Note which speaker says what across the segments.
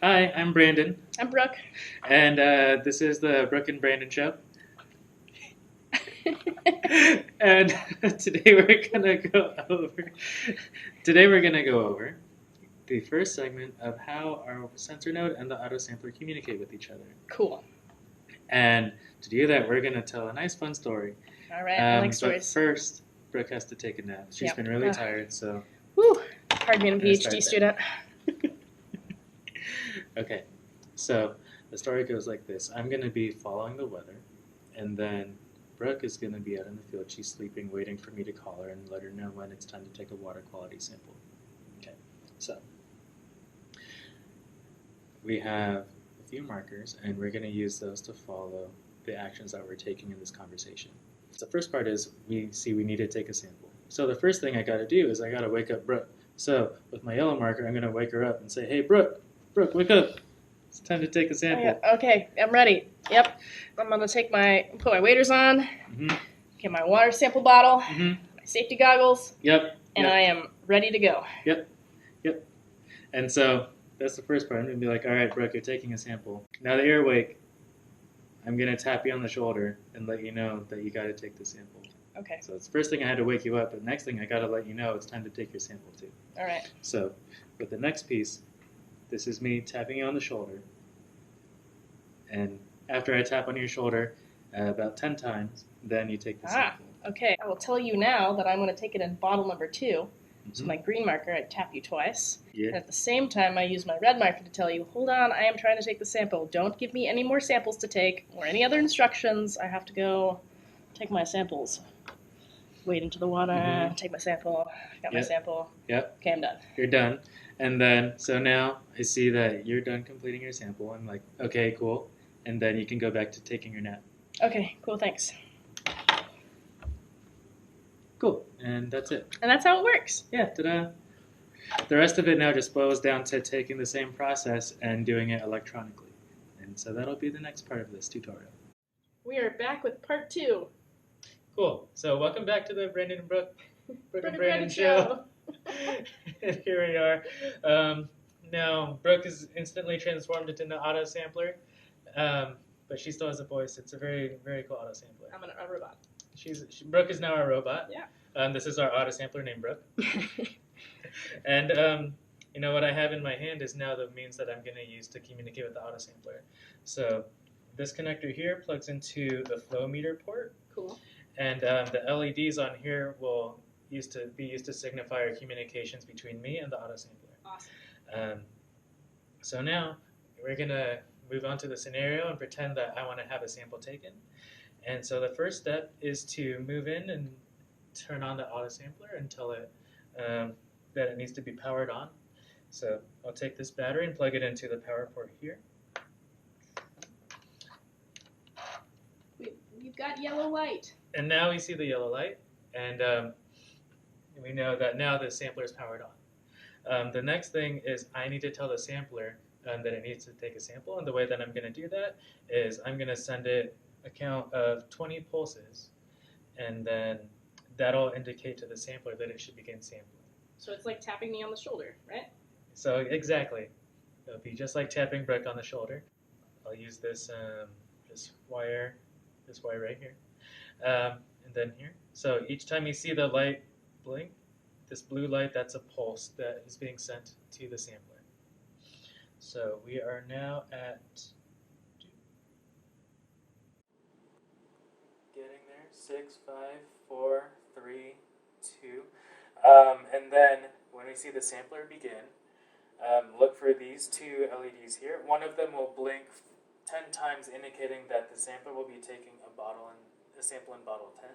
Speaker 1: Hi, I'm Brandon,
Speaker 2: I'm Brooke.
Speaker 1: and this is the Brooke and Brandon Show. And today we're gonna go over. Today we're gonna go over the first segment of how our sensor node and the autosampler communicate with each other.
Speaker 2: Cool.
Speaker 1: And to do that, we're gonna tell a nice, fun story.
Speaker 2: All right, I like
Speaker 1: But
Speaker 2: stories.
Speaker 1: first, Brooke has to take a nap. She's
Speaker 2: Yep.
Speaker 1: been really tired, so.
Speaker 2: Woo! Hard being a
Speaker 1: Gonna start
Speaker 2: PhD
Speaker 1: that.
Speaker 2: student.
Speaker 1: Okay, so the story goes like this. I'm going to be following the weather, and then Brooke is going to be out in the field. She's sleeping, waiting for me to call her and let her know when it's time to take a water quality sample. Okay, so we have a few markers, and we're going to use those to follow the actions that we're taking in this conversation. So the first part is we need to take a sample. So the first thing I got to do is I got to wake up Brooke. So with my yellow marker, I'm going to wake her up and say, "Hey, Brooke, wake up. It's time to take a sample."
Speaker 2: Oh, yeah. Okay, I'm ready. Yep. I'm gonna put my waders on,
Speaker 1: Mm-hmm.
Speaker 2: get my water sample bottle,
Speaker 1: Mm-hmm.
Speaker 2: my safety goggles,
Speaker 1: Yep.
Speaker 2: and I am ready to go.
Speaker 1: Yep. And so that's the first part. I'm going to be like, "All right, Brooke, you're taking a sample. Now that you're awake, I'm going to tap you on the shoulder and let you know that you got to take the sample."
Speaker 2: Okay.
Speaker 1: So it's the first thing I had to wake you up, but the next thing I got to let you know it's time to take your sample too.
Speaker 2: All right.
Speaker 1: So with the next piece, this is me tapping you on the shoulder. And after I tap on your shoulder about 10 times, then you take the sample.
Speaker 2: Okay. I will tell you now that I'm gonna take it in bottle number 2.
Speaker 1: Mm-hmm.
Speaker 2: So my green marker, I tap you twice.
Speaker 1: Yeah.
Speaker 2: And at the same time, I use my red marker to tell you, hold on, I am trying to take the sample. Don't give me any more samples to take or any other instructions. I have to go take my samples. Wade into the water, take my sample, got my sample.
Speaker 1: Yep.
Speaker 2: Okay, I'm done.
Speaker 1: You're done. And then, so now I see that you're done completing your sample. I'm like, okay, cool. And then you can go back to taking your nap.
Speaker 2: Okay, cool, thanks.
Speaker 1: Cool. And that's it.
Speaker 2: And that's how it works.
Speaker 1: Yeah, ta-da. The rest of it now just boils down to taking the same process and doing it electronically. And so that'll be the next part of this tutorial.
Speaker 2: We are back with part 2.
Speaker 1: Cool. So welcome back to the Brandon and Brooke
Speaker 2: Brooke
Speaker 1: Brandon Show. And here we are. Now, Brooke is instantly transformed into an autosampler, but she still has a voice. It's a very, very cool autosampler.
Speaker 2: I'm a robot.
Speaker 1: Brooke is now our robot.
Speaker 2: Yeah.
Speaker 1: This is our autosampler named Brooke. And what I have in my hand is now the means that I'm going to use to communicate with the autosampler. So this connector here plugs into the flow meter port.
Speaker 2: Cool.
Speaker 1: And the LEDs on here will be used to signify our communications between me and the autosampler.
Speaker 2: Awesome.
Speaker 1: So now we're going to move on to the scenario and pretend that I want to have a sample taken. And so the first step is to move in and turn on the autosampler and tell it that it needs to be powered on. So I'll take this battery and plug it into the power port here.
Speaker 2: We've got yellow light.
Speaker 1: And now we see the yellow light, and we know that now the sampler is powered on. The next thing is I need to tell the sampler that it needs to take a sample, and the way that I'm going to do that is I'm going to send it a count of 20 pulses, and then that'll indicate to the sampler that it should begin sampling.
Speaker 2: So it's like tapping me on the shoulder, right?
Speaker 1: So exactly. It'll be just like tapping Brooke on the shoulder. I'll use this wire right here. And then here. So each time you see the light blink, this blue light, that's a pulse that is being sent to the sampler. So we are now at 2. Getting there. 6, 5, 4, 3, 2. And then when we see the sampler begin, look for these 2 LEDs here. One of them will blink 10 times, indicating that the sampler will be taking a sample in bottle 10.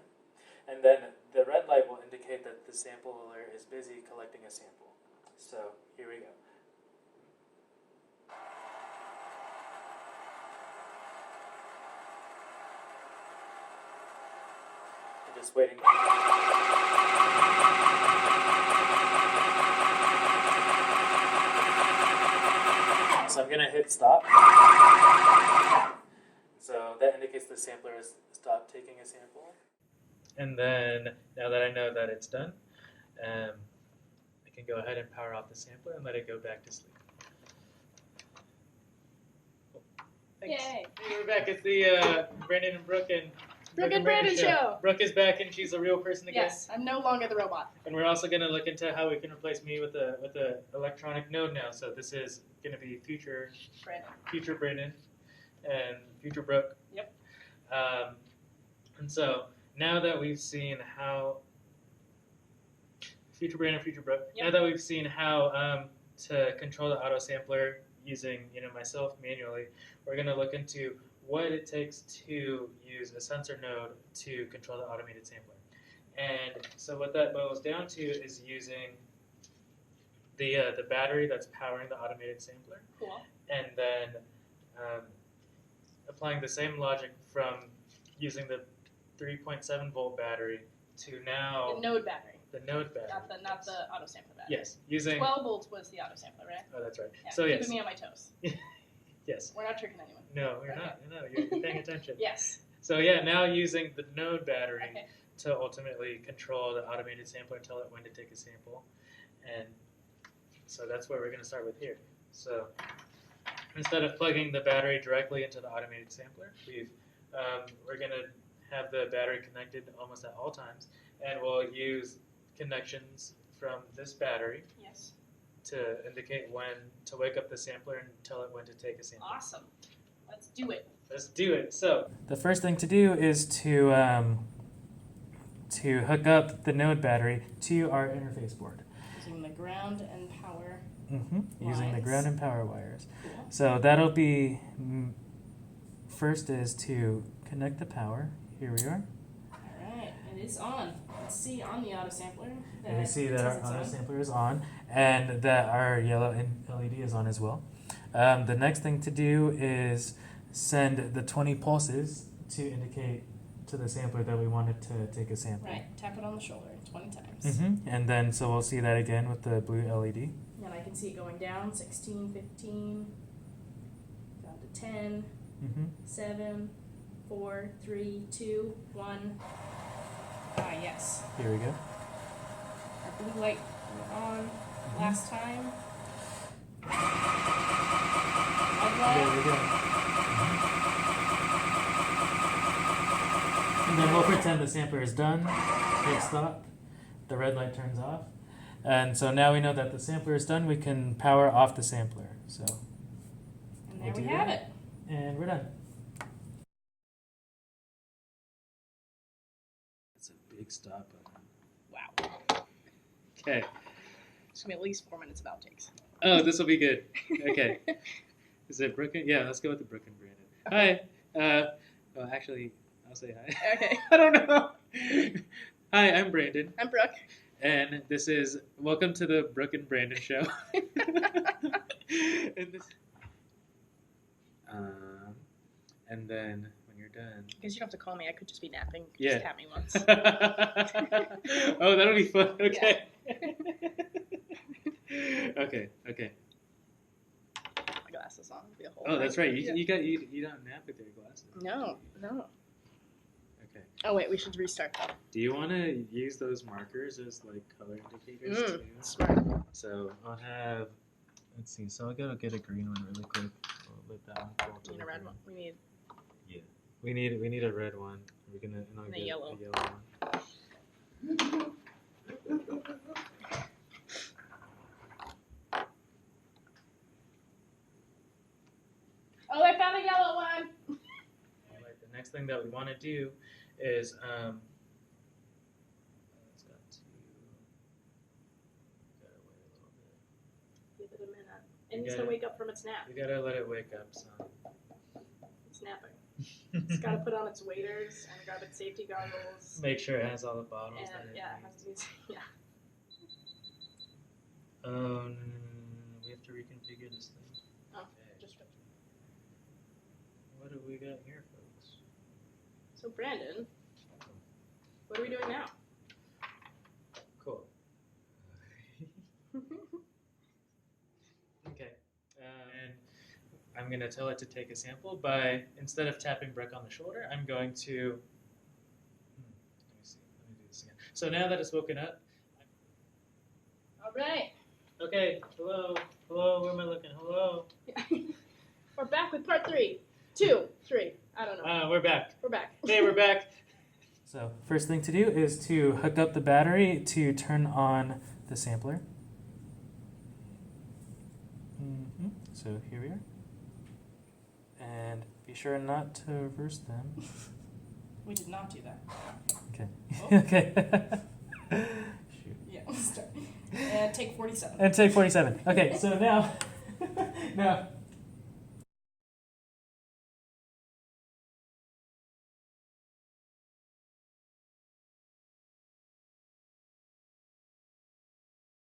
Speaker 1: And then the red light will indicate that the sampler is busy collecting a sample. So here we go. I'm just waiting. So I'm going to hit stop. So that indicates the sampler has stopped taking a sample. And then, now that I know that it's done, I can go ahead and power off the sampler and let it go back to sleep. Thanks.
Speaker 2: Yay.
Speaker 1: Hey, we're back at the Brandon and Brooke and
Speaker 2: Brandon show.
Speaker 1: Brooke is back and she's a real person again.
Speaker 2: Yes, I'm no longer the robot.
Speaker 1: And we're also going to look into how we can replace me with a electronic node now. So this is going to be future Brandon and future Brooke.
Speaker 2: Yep.
Speaker 1: And so now that we've seen how future Brandon, future Brooke.
Speaker 2: Yep.
Speaker 1: Now that we've seen how to control the autosampler using myself manually, we're going to look into what it takes to use a sensor node to control the automated sampler. And so what that boils down to is using the battery that's powering the automated sampler.
Speaker 2: Cool.
Speaker 1: And then applying the same logic from using the 3.7 volt battery to now
Speaker 2: The node battery.
Speaker 1: the node battery.
Speaker 2: Not the autosampler battery.
Speaker 1: Yes, using
Speaker 2: 12 volts was the autosampler, right?
Speaker 1: Oh, that's right.
Speaker 2: Yeah,
Speaker 1: So yes,
Speaker 2: keeping me on my toes.
Speaker 1: yes.
Speaker 2: We're not tricking anyone.
Speaker 1: No, you're
Speaker 2: Okay.
Speaker 1: not. No, you're paying attention.
Speaker 2: Yes.
Speaker 1: So yeah, now using the node battery
Speaker 2: Okay.
Speaker 1: to ultimately control the automated sampler and tell it when to take a sample, and so that's what we're going to start with here. So instead of plugging the battery directly into the automated sampler, we're going to have the battery connected almost at all times, and we'll use connections from this battery
Speaker 2: Yes.
Speaker 1: to indicate when to wake up the sampler and tell it when to take a sample.
Speaker 2: Awesome. Let's do it.
Speaker 1: Let's do it. So the first thing to do is to hook up the node battery to our interface board.
Speaker 2: Using the ground and power.
Speaker 1: Using the
Speaker 2: Lines.
Speaker 1: ground and power wires.
Speaker 2: Cool.
Speaker 1: So that'll be first is to connect the power. Here we are.
Speaker 2: Alright, it is on. Let's see on the autosampler.
Speaker 1: And we see that our
Speaker 2: it says it's on.
Speaker 1: autosampler is on and that our yellow LED is on as well. The next thing to do is send the 20 pulses to indicate to the sampler that we wanted to take a sample.
Speaker 2: Right, tap it on the shoulder 20 times.
Speaker 1: And then so we'll see that again with the blue LED.
Speaker 2: And I can see it going down 16, 15, down to 10, 7, 4, 3, 2, 1. Ah, yes.
Speaker 1: Here we go.
Speaker 2: Our blue light went on last time.
Speaker 1: There we go. And then we'll pretend the sampler is done. Hit stop. The red light turns off. And so now we know that the sampler is done. We can power off the sampler. So.
Speaker 2: And there we have it.
Speaker 1: And we're done. That's a big stop button.
Speaker 2: Wow.
Speaker 1: Okay.
Speaker 2: It's going to be at least 4 minutes of outtakes.
Speaker 1: Oh, this will be good. Okay. Is it Brooke? Yeah, let's go with the Brooke and Brandon. Hi. Well, actually, I'll say hi.
Speaker 2: Okay.
Speaker 1: I don't know. Hi, I'm Brandon.
Speaker 2: I'm Brooke.
Speaker 1: And this is welcome to the Brooke and Brandon show. And then when you're done,
Speaker 2: Because you don't have to call me. I could just be napping.
Speaker 1: Yeah.
Speaker 2: Just tap me once.
Speaker 1: oh, that'll be fun. Okay. Okay.
Speaker 2: My glasses on. It'll be a whole
Speaker 1: Oh, that's right.
Speaker 2: Yeah.
Speaker 1: You don't nap with your glasses.
Speaker 2: No.
Speaker 1: Okay.
Speaker 2: Oh, wait. We should restart though.
Speaker 1: Do you want to use those markers as like color indicators too?
Speaker 2: Smart.
Speaker 1: So I'll have. Let's see. So I'll go get a green one really quick. We'll let that one fall to
Speaker 2: We need
Speaker 1: the
Speaker 2: a red
Speaker 1: green.
Speaker 2: one. We need.
Speaker 1: Yeah. We need a red one. We're gonna and I'll
Speaker 2: And a
Speaker 1: get
Speaker 2: yellow.
Speaker 1: a yellow one.
Speaker 2: Oh, I found a yellow one.
Speaker 1: All right, the next thing that we want to do is it's got to gotta wait a little bit.
Speaker 2: Give it a minute. It needs
Speaker 1: gotta-
Speaker 2: to wake up from its nap.
Speaker 1: We gotta let it wake up, son.
Speaker 2: It's napping. It's got to put on its waders and grab its safety goggles.
Speaker 1: Make sure it has all the bottles
Speaker 2: And
Speaker 1: that it
Speaker 2: yeah, it
Speaker 1: needs.
Speaker 2: has to use, yeah.
Speaker 1: We have to reconfigure this thing.
Speaker 2: Oh,
Speaker 1: Okay.
Speaker 2: just
Speaker 1: What have we got here, folks?
Speaker 2: so Brandon, what are we doing now?
Speaker 1: Cool. Okay. And I'm going to tell it to take a sample by, instead of tapping Brooke on the shoulder, I'm going to, let me see, let me do this again. So now that it's woken up,
Speaker 2: All right.
Speaker 1: okay, hello, where am I looking? Hello.
Speaker 2: We're back with part 3. 2, 3. I don't know.
Speaker 1: We're back.
Speaker 2: We're back.
Speaker 1: Hey, we're back. So first thing to do is to hook up the battery to turn on the sampler. So here we are. And be sure not to reverse them.
Speaker 2: We did not do that.
Speaker 1: Okay.
Speaker 2: Oh.
Speaker 1: Okay. Shoot.
Speaker 2: Yeah, let's start. And take 47.
Speaker 1: And take 47. Okay, so now, now